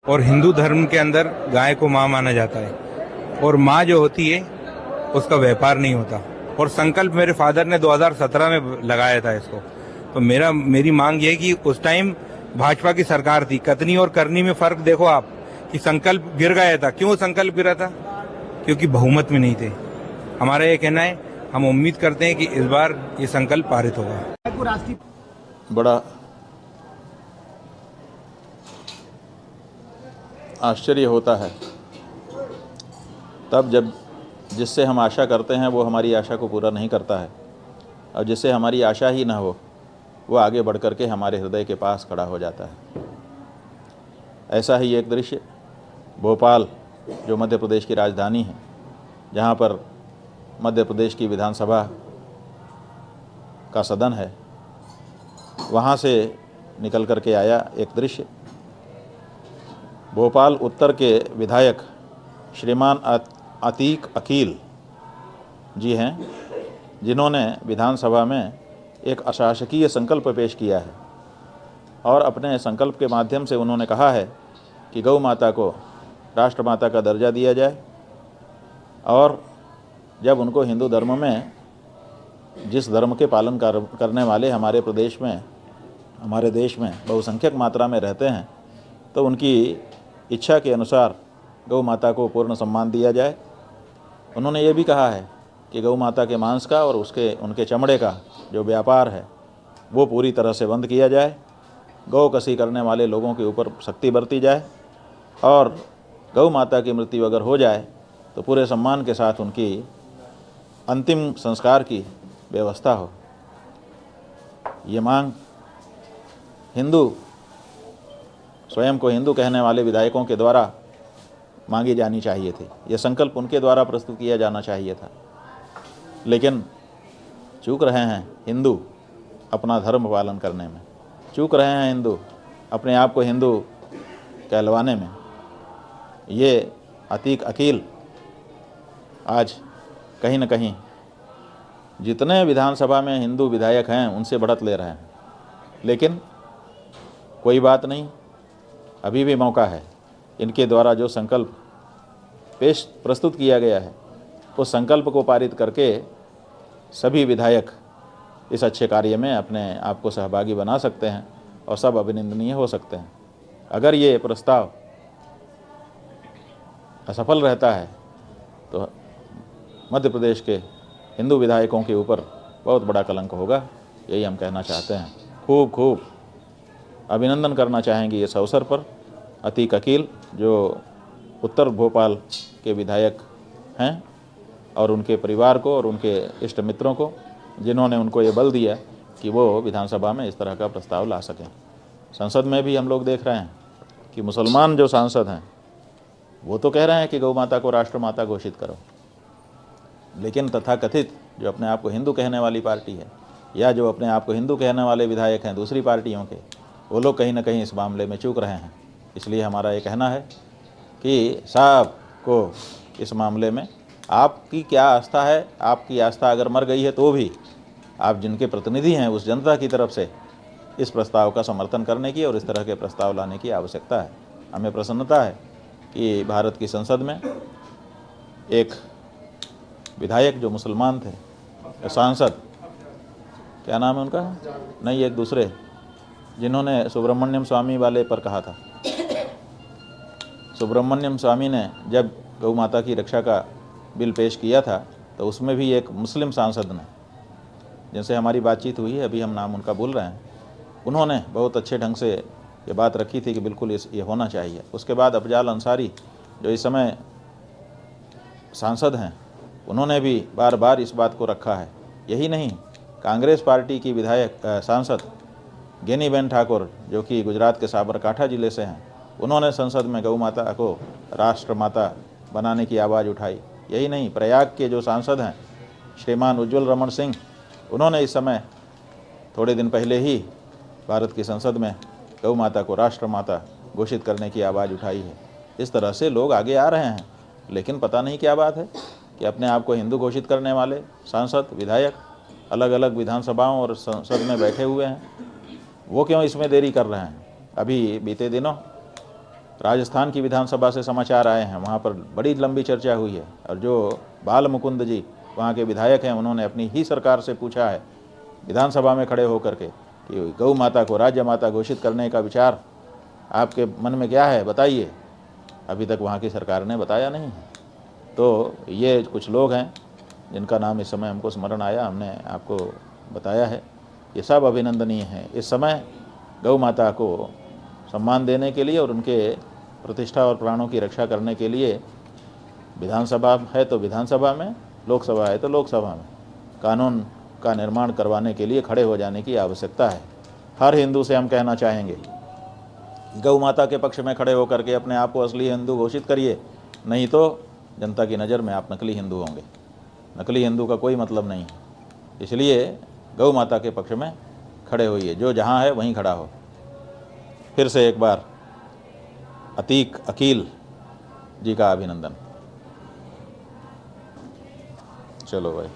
और हिंदू धर्म के अंदर गाय को माँ माना जाता है और माँ जो होती है उसका व्यापार नहीं होता। और संकल्प मेरे फादर ने 2017 में लगाया था इसको। तो मेरी मांग ये है कि उस टाइम भाजपा की सरकार थी, कथनी और करनी में फर्क देखो आप कि संकल्प गिर गया था। क्यों संकल्प गिरा था? क्योंकि बहुमत में नहीं थे। हमारा ये कहना है, हम उम्मीद करते हैं कि इस बार ये संकल्प पारित होगा। बड़ा आश्चर्य होता है तब जब जिससे हम आशा करते हैं वो हमारी आशा को पूरा नहीं करता है, और जिससे हमारी आशा ही ना हो वो आगे बढ़ कर के हमारे हृदय के पास खड़ा हो जाता है। ऐसा ही एक दृश्य भोपाल, जो मध्य प्रदेश की राजधानी है, जहाँ पर मध्य प्रदेश की विधानसभा का सदन है, वहाँ से निकल कर के आया एक दृश्य। भोपाल उत्तर के विधायक श्रीमान अतीक अकील जी हैं, जिन्होंने विधानसभा में एक अशासकीय संकल्प पेश किया है और अपने संकल्प के माध्यम से उन्होंने कहा है कि गौ माता को राष्ट्रमाता का दर्जा दिया जाए, और जब उनको हिंदू धर्म में, जिस धर्म के पालन करने वाले हमारे देश में बहुसंख्यक मात्रा में रहते हैं, तो उनकी इच्छा के अनुसार गौ माता को पूर्ण सम्मान दिया जाए। उन्होंने ये भी कहा है कि गौ माता के मांस का और उनके चमड़े का जो व्यापार है वो पूरी तरह से बंद किया जाए, गौ कसी करने वाले लोगों के ऊपर सख्ती बरती जाए, और गौ माता की मृत्यु अगर हो जाए तो पूरे सम्मान के साथ उनकी अंतिम संस्कार की व्यवस्था हो। ये मांग स्वयं को हिंदू कहने वाले विधायकों के द्वारा मांगी जानी चाहिए थी। यह संकल्प उनके द्वारा प्रस्तुत किया जाना चाहिए था, लेकिन चूक रहे हैं हिंदू अपना धर्म पालन करने में, चूक रहे हैं हिंदू अपने आप को हिंदू कहलवाने में। ये अतीक अकील आज कहीं न कहीं जितने विधानसभा में हिंदू विधायक हैं उनसे बढ़त ले रहे हैं, लेकिन कोई बात नहीं, अभी भी मौका है। इनके द्वारा जो संकल्प प्रस्तुत किया गया है उस संकल्प को पारित करके सभी विधायक इस अच्छे कार्य में अपने आप को सहभागी बना सकते हैं और सब अभिनंदनीय हो सकते हैं। अगर ये प्रस्ताव असफल रहता है तो मध्य प्रदेश के हिंदू विधायकों के ऊपर बहुत बड़ा कलंक होगा, यही हम कहना चाहते हैं। खूब खूब अभिनंदन करना चाहेंगे इस अवसर पर अतीक अकील, जो उत्तर भोपाल के विधायक हैं, और उनके परिवार को और उनके इष्ट मित्रों को, जिन्होंने उनको ये बल दिया कि वो विधानसभा में इस तरह का प्रस्ताव ला सकें। संसद में भी हम लोग देख रहे हैं कि मुसलमान जो सांसद हैं वो तो कह रहे हैं कि गौ माता को राष्ट्रमाता घोषित करो, लेकिन तथाकथित जो अपने आप को हिंदू कहने वाली पार्टी है या जो अपने आप को हिंदू कहने वाले विधायक हैं दूसरी पार्टियों के, वो लोग कहीं ना कहीं इस मामले में चूक रहे हैं। इसलिए हमारा ये कहना है कि साहब को इस मामले में आपकी क्या आस्था है, आपकी आस्था अगर मर गई है तो भी आप जिनके प्रतिनिधि हैं उस जनता की तरफ से इस प्रस्ताव का समर्थन करने की और इस तरह के प्रस्ताव लाने की आवश्यकता है। हमें प्रसन्नता है कि भारत की संसद में एक विधायक जो मुसलमान थे, सांसद, क्या नाम है उनका, नहीं एक दूसरे, जिन्होंने सुब्रमण्यम स्वामी वाले पर कहा था। सुब्रमण्यम स्वामी ने जब गौ माता की रक्षा का बिल पेश किया था तो उसमें भी एक मुस्लिम सांसद ने, जिनसे हमारी बातचीत हुई है, अभी हम नाम उनका भूल रहे हैं, उन्होंने बहुत अच्छे ढंग से ये बात रखी थी कि बिल्कुल ये होना चाहिए। उसके बाद अफजाल अंसारी जो इस समय सांसद हैं, उन्होंने भी बार बार इस बात को रखा है। यही नहीं, कांग्रेस पार्टी की विधायक सांसद गेनीबेन ठाकुर, जो कि गुजरात के साबरकांठा ज़िले से हैं, उन्होंने संसद में गौ माता को राष्ट्रमाता बनाने की आवाज़ उठाई। यही नहीं, प्रयाग के जो सांसद हैं श्रीमान उज्ज्वल रमण सिंह, उन्होंने इस समय थोड़े दिन पहले ही भारत की संसद में गौ माता को राष्ट्रमाता घोषित करने की आवाज़ उठाई है। इस तरह से लोग आगे आ रहे हैं, लेकिन पता नहीं क्या बात है कि अपने आप को हिंदू घोषित करने वाले सांसद, विधायक अलग अलग विधानसभाओं और संसद में बैठे हुए हैं, वो क्यों इसमें देरी कर रहे हैं। अभी बीते दिनों राजस्थान की विधानसभा से समाचार आए हैं, वहाँ पर बड़ी लंबी चर्चा हुई है। और जो बाल मुकुंद जी वहाँ के विधायक हैं, उन्होंने अपनी ही सरकार से पूछा है विधानसभा में खड़े होकर के कि गौ माता को राज्य माता घोषित करने का विचार आपके मन में क्या है, बताइए। अभी तक वहाँ की सरकार ने बताया नहीं है। तो ये कुछ लोग हैं जिनका नाम इस समय हमको स्मरण आया, हमने आपको बताया है। ये सब अभिनंदनीय हैं। इस समय गौ माता को सम्मान देने के लिए और उनके प्रतिष्ठा और प्राणों की रक्षा करने के लिए विधानसभा है तो विधानसभा में, लोकसभा है तो लोकसभा में कानून का निर्माण करवाने के लिए खड़े हो जाने की आवश्यकता है। हर हिंदू से हम कहना चाहेंगे, गौ माता के पक्ष में खड़े होकर के अपने आप को असली हिंदू घोषित करिए, नहीं तो जनता की नज़र में आप नकली हिंदू होंगे। नकली हिंदू का कोई मतलब नहीं है। इसलिए गौ माता के पक्ष में खड़े होइए, जो जहाँ है वहीं खड़ा हो। फिर से एक बार अतीक अकील जी का अभिनंदन। चलो भाई।